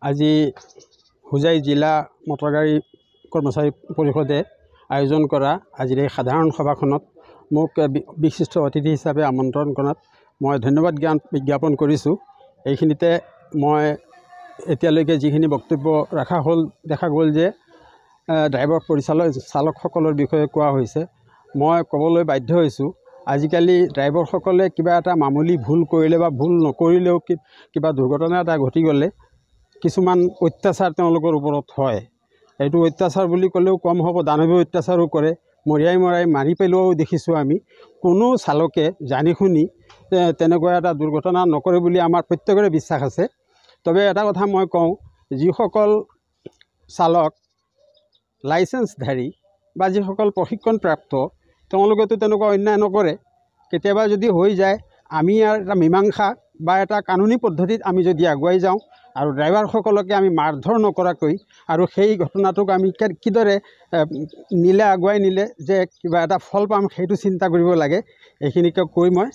আজি হোজাই জিলা মটৰগাড়ী কৰ্মচাৰী পৰিষদে আয়োজন কৰা আজিৰ এই সাধাৰণ সভাখনত মোক বিশিষ্ট অতিথি হিচাপে আমন্ত্ৰণ কৰাত মই ধন্যবাদ জ্ঞাপন কৰিছোঁ। এইখিনিতে মই এতিয়ালৈকে যিখিনি বক্তব্য দেখা গ'ল যে ড্ৰাইভাৰ চালকসকলৰ বিষয়ে কোৱা হৈছে, মই ক'বলৈ বাধ্য হৈছোঁ আজিকালি ড্ৰাইভাৰসকলে কিবা এটা মামুলি ভুল কৰিলে বা ভুল নকৰিলেও কিবা দুৰ্ঘটনা এটা ঘটি গ'লে কিছুমান অত্যাচাৰ তেওঁলোকৰ ওপৰত হয়। এইটো অত্যাচাৰ বুলি ক'লেও কম হ'ব, দানৱীয় অত্যাচাৰো কৰে, মৰিয়াই মাৰি পেলোৱাও দেখিছোঁ আমি। কোনো চালকে জানি শুনি তেনেকুৱা এটা দুৰ্ঘটনা নকৰে বুলি আমাৰ প্ৰত্যেকৰে বিশ্বাস আছে। তবে এটা কথা মই কওঁ, যিসকল চালক লাইচেন্সধাৰী বা যিসকল প্ৰশিক্ষণপ্ৰাপ্ত তেওঁলোকেতো তেনেকুৱা অন্যায় নকৰে। কেতিয়াবা যদি হৈ যায় আমি ইয়াৰ এটা মীমাংসা বা এটা কানুনী পদ্ধতিত আমি যদি আগুৱাই যাওঁ আৰু ড্ৰাইভাৰসকলকে আমি মাৰধৰ নকৰাকৈ আৰু সেই ঘটনাটোক আমি কিদৰে আগুৱাই নিলে যে কিবা এটা ফল পাম সেইটো চিন্তা কৰিব লাগে। এইখিনিকে কৈ মই